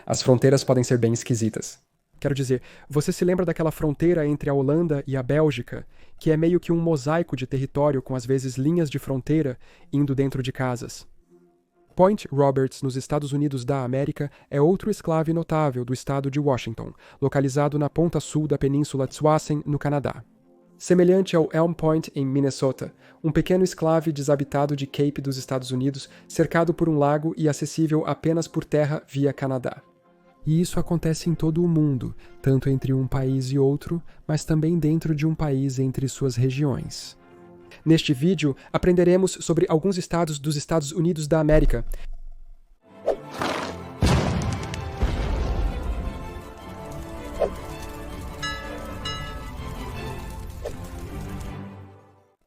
As fronteiras podem ser bem esquisitas. Quero dizer, você se lembra daquela fronteira entre a Holanda e a Bélgica, que é meio que um mosaico de território com às vezes linhas de fronteira indo dentro de casas? Point Roberts, nos Estados Unidos da América, é outro esclave notável do estado de Washington, localizado na ponta sul da península Tsawwassen, no Canadá. Semelhante ao Elm Point, em Minnesota, um pequeno esclave desabitado de Cape dos Estados Unidos, cercado por um lago e acessível apenas por terra via Canadá. E isso acontece em todo o mundo, tanto entre um país e outro, mas também dentro de um país entre suas regiões. Neste vídeo, aprenderemos sobre alguns estados dos Estados Unidos da América.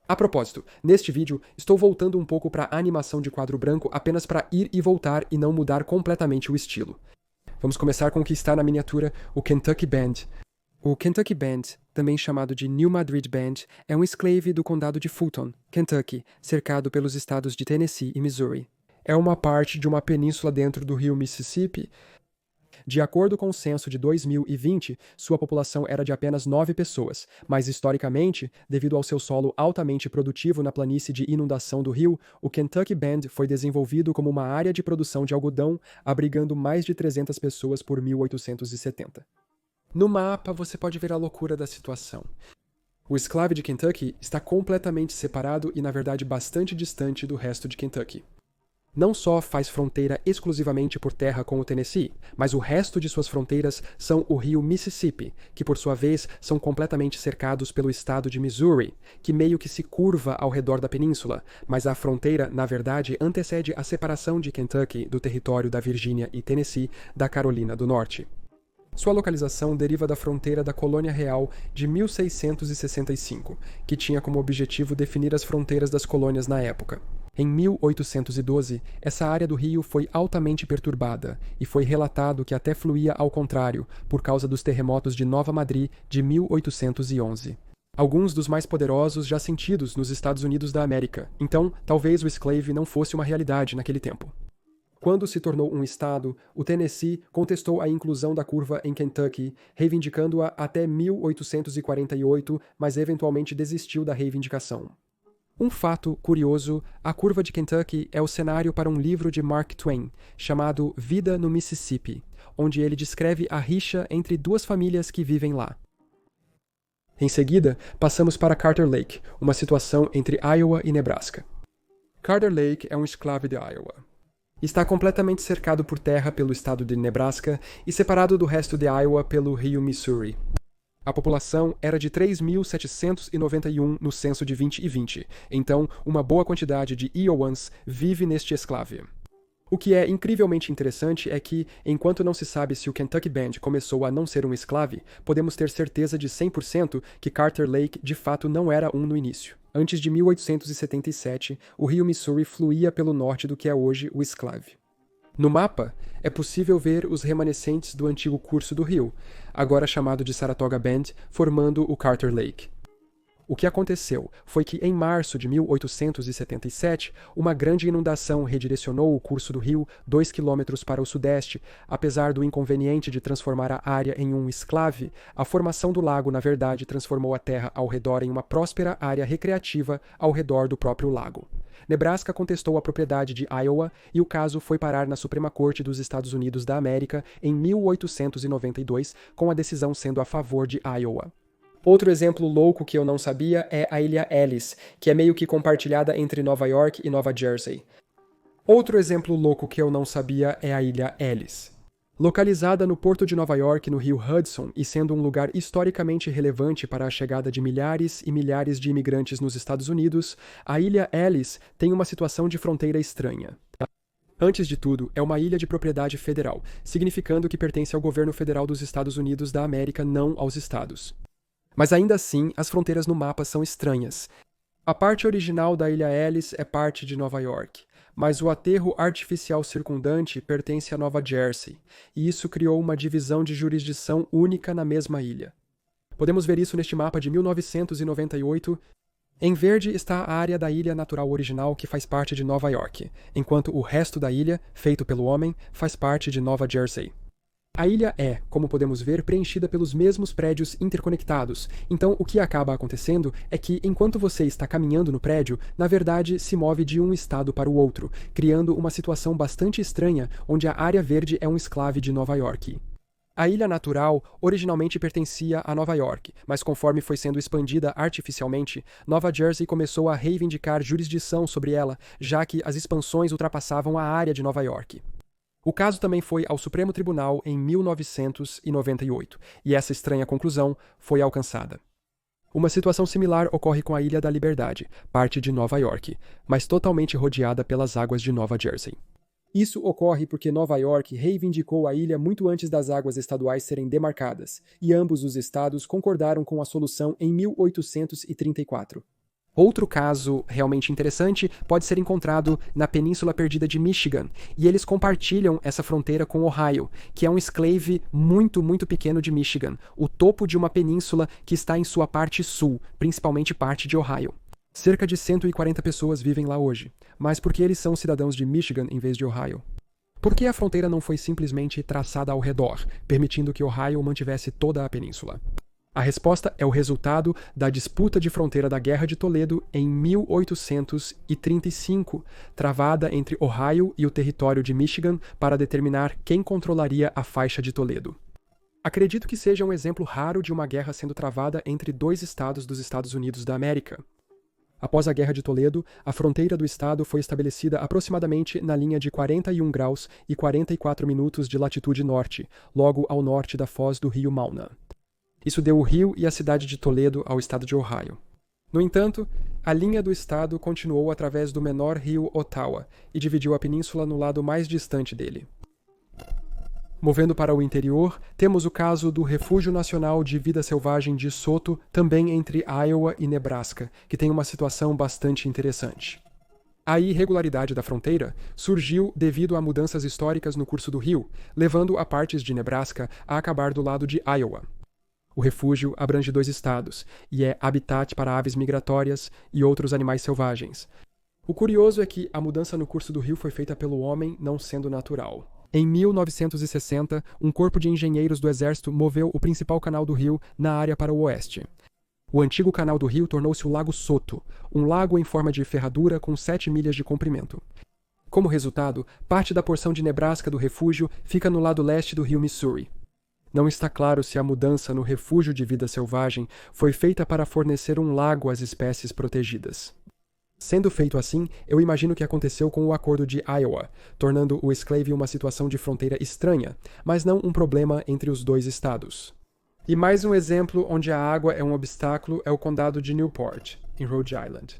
A propósito, neste vídeo, estou voltando um pouco para a animação de quadro branco apenas para ir e voltar e não mudar completamente o estilo. Vamos começar com o que está na miniatura, o Kentucky Band. O Kentucky Band, também chamado de New Madrid Band, é um exclave do condado de Fulton, Kentucky, cercado pelos estados de Tennessee e Missouri. É uma parte de uma península dentro do rio Mississippi. De acordo com o censo de 2020, sua população era de apenas 9 pessoas, mas historicamente, devido ao seu solo altamente produtivo na planície de inundação do rio, o Kentucky Band foi desenvolvido como uma área de produção de algodão, abrigando mais de 300 pessoas por 1870. No mapa, você pode ver a loucura da situação. O esclave de Kentucky está completamente separado e, na verdade, bastante distante do resto de Kentucky. Não só faz fronteira exclusivamente por terra com o Tennessee, mas o resto de suas fronteiras são o rio Mississippi, que por sua vez são completamente cercados pelo estado de Missouri, que meio que se curva ao redor da península, mas a fronteira, na verdade, antecede a separação de Kentucky do território da Virgínia e Tennessee da Carolina do Norte. Sua localização deriva da fronteira da Colônia Real de 1665, que tinha como objetivo definir as fronteiras das colônias na época. Em 1812, essa área do rio foi altamente perturbada e foi relatado que até fluía ao contrário, por causa dos terremotos de Nova Madrid de 1811. Alguns dos mais poderosos já sentidos nos Estados Unidos da América, então talvez o esclave não fosse uma realidade naquele tempo. Quando se tornou um estado, o Tennessee contestou a inclusão da curva em Kentucky, reivindicando-a até 1848, mas eventualmente desistiu da reivindicação. Um fato curioso, a curva de Kentucky é o cenário para um livro de Mark Twain, chamado Vida no Mississippi, onde ele descreve a rixa entre duas famílias que vivem lá. Em seguida, passamos para Carter Lake, uma situação entre Iowa e Nebraska. Carter Lake é um escravo de Iowa. Está completamente cercado por terra pelo estado de Nebraska e separado do resto de Iowa pelo rio Missouri. A população era de 3.791 no censo de 2020, então uma boa quantidade de Iowans vive neste esclave. O que é incrivelmente interessante é que, enquanto não se sabe se o Kentucky Band começou a não ser um esclave, podemos ter certeza de 100% que Carter Lake de fato não era um no início. Antes de 1877, o rio Missouri fluía pelo norte do que é hoje o esclave. No mapa, é possível ver os remanescentes do antigo curso do rio, agora chamado de Saratoga Band, formando o Carter Lake. O que aconteceu foi que, em março de 1877, uma grande inundação redirecionou o curso do rio 2 quilômetros para o sudeste. Apesar do inconveniente de transformar a área em um esclave, a formação do lago, na verdade, transformou a terra ao redor em uma próspera área recreativa ao redor do próprio lago. Nebraska contestou a propriedade de Iowa e o caso foi parar na Suprema Corte dos Estados Unidos da América em 1892, com a decisão sendo a favor de Iowa. Outro exemplo louco que eu não sabia é a Ilha Ellis, que é meio que compartilhada entre Nova York e Nova Jersey. Outro exemplo louco que eu não sabia é a Ilha Ellis. Localizada no porto de Nova York, no rio Hudson, e sendo um lugar historicamente relevante para a chegada de milhares e milhares de imigrantes nos Estados Unidos, a Ilha Ellis tem uma situação de fronteira estranha. Antes de tudo, é uma ilha de propriedade federal, significando que pertence ao governo federal dos Estados Unidos da América, não aos estados. Mas ainda assim, as fronteiras no mapa são estranhas. A parte original da Ilha Ellis é parte de Nova York, mas o aterro artificial circundante pertence a Nova Jersey, e isso criou uma divisão de jurisdição única na mesma ilha. Podemos ver isso neste mapa de 1998. Em verde está a área da ilha natural original que faz parte de Nova York, enquanto o resto da ilha, feito pelo homem, faz parte de Nova Jersey. A ilha é, como podemos ver, preenchida pelos mesmos prédios interconectados. Então, o que acaba acontecendo é que, enquanto você está caminhando no prédio, na verdade se move de um estado para o outro, criando uma situação bastante estranha onde a área verde é um esclave de Nova York. A ilha natural originalmente pertencia a Nova York, mas conforme foi sendo expandida artificialmente, Nova Jersey começou a reivindicar jurisdição sobre ela, já que as expansões ultrapassavam a área de Nova York. O caso também foi ao Supremo Tribunal em 1998, e essa estranha conclusão foi alcançada. Uma situação similar ocorre com a Ilha da Liberdade, parte de Nova York, mas totalmente rodeada pelas águas de Nova Jersey. Isso ocorre porque Nova York reivindicou a ilha muito antes das águas estaduais serem demarcadas, e ambos os estados concordaram com a solução em 1834. Outro caso realmente interessante pode ser encontrado na Península Perdida de Michigan, e eles compartilham essa fronteira com Ohio, que é um exclave muito pequeno de Michigan, o topo de uma península que está em sua parte sul, principalmente parte de Ohio. Cerca de 140 pessoas vivem lá hoje, mas por que eles são cidadãos de Michigan em vez de Ohio? Por que a fronteira não foi simplesmente traçada ao redor, permitindo que Ohio mantivesse toda a península? A resposta é o resultado da disputa de fronteira da Guerra de Toledo em 1835, travada entre Ohio e o território de Michigan para determinar quem controlaria a faixa de Toledo. Acredito que seja um exemplo raro de uma guerra sendo travada entre dois estados dos Estados Unidos da América. Após a Guerra de Toledo, a fronteira do estado foi estabelecida aproximadamente na linha de 41 graus e 44 minutos de latitude norte, logo ao norte da foz do rio Mauna. Isso deu o rio e a cidade de Toledo ao estado de Ohio. No entanto, a linha do estado continuou através do menor rio Ottawa e dividiu a península no lado mais distante dele. Movendo para o interior, temos o caso do Refúgio Nacional de Vida Selvagem de Soto, também entre Iowa e Nebraska, que tem uma situação bastante interessante. A irregularidade da fronteira surgiu devido a mudanças históricas no curso do rio, levando a partes de Nebraska a acabar do lado de Iowa. O refúgio abrange 2 estados e é habitat para aves migratórias e outros animais selvagens. O curioso é que a mudança no curso do rio foi feita pelo homem, não sendo natural. Em 1960, um corpo de engenheiros do exército moveu o principal canal do rio na área para o oeste. O antigo canal do rio tornou-se o Lago Soto, um lago em forma de ferradura com 7 milhas de comprimento. Como resultado, parte da porção de Nebraska do refúgio fica no lado leste do rio Missouri. Não está claro se a mudança no refúgio de vida selvagem foi feita para fornecer um lago às espécies protegidas. Sendo feito assim, eu imagino que aconteceu com o Acordo de Iowa, tornando o exclave uma situação de fronteira estranha, mas não um problema entre os 2 estados. E mais um exemplo onde a água é um obstáculo é o condado de Newport, em Rhode Island.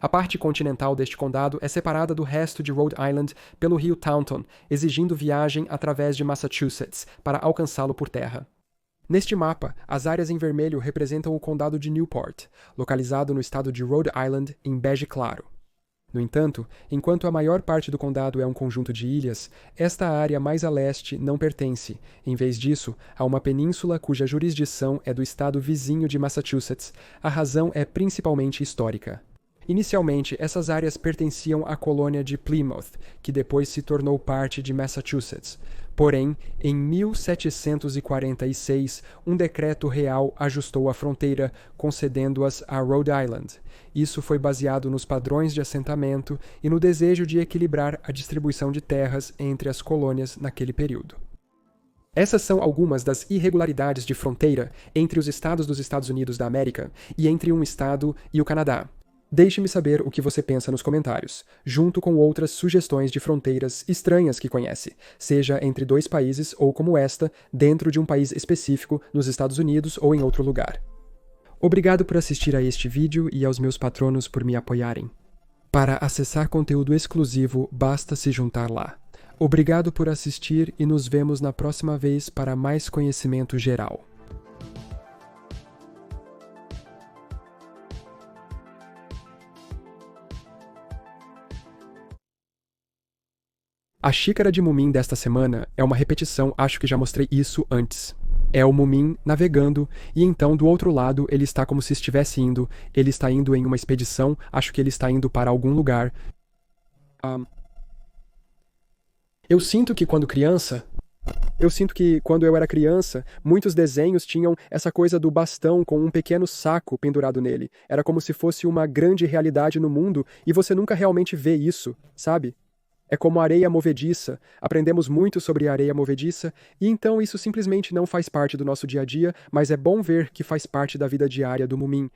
A parte continental deste condado é separada do resto de Rhode Island pelo rio Taunton, exigindo viagem através de Massachusetts para alcançá-lo por terra. Neste mapa, as áreas em vermelho representam o condado de Newport, localizado no estado de Rhode Island, em bege claro. No entanto, enquanto a maior parte do condado é um conjunto de ilhas, esta área mais a leste não pertence, em vez disso, a uma península cuja jurisdição é do estado vizinho de Massachusetts. A razão é principalmente histórica. Inicialmente, essas áreas pertenciam à colônia de Plymouth, que depois se tornou parte de Massachusetts. Porém, em 1746, um decreto real ajustou a fronteira, concedendo-as a Rhode Island. Isso foi baseado nos padrões de assentamento e no desejo de equilibrar a distribuição de terras entre as colônias naquele período. Essas são algumas das irregularidades de fronteira entre os estados dos Estados Unidos da América e entre um estado e o Canadá. Deixe-me saber o que você pensa nos comentários, junto com outras sugestões de fronteiras estranhas que conhece, seja entre 2 países ou como esta, dentro de um país específico, nos Estados Unidos ou em outro lugar. Obrigado por assistir a este vídeo e aos meus patronos por me apoiarem. Para acessar conteúdo exclusivo, basta se juntar lá. Obrigado por assistir e nos vemos na próxima vez para mais conhecimento geral. A xícara de Mumin desta semana é uma repetição, acho que já mostrei isso antes. É o Mumin navegando, e então do outro lado ele está como se estivesse indo, ele está indo em uma expedição, acho que ele está indo para algum lugar. Eu sinto que quando criança, Eu sinto que, quando eu era criança, muitos desenhos tinham essa coisa do bastão com um pequeno saco pendurado nele. Era como se fosse uma grande realidade no mundo e você nunca realmente vê isso, sabe? É como areia movediça. Aprendemos muito sobre areia movediça e então isso simplesmente não faz parte do nosso dia a dia, mas é bom ver que faz parte da vida diária do Mumin.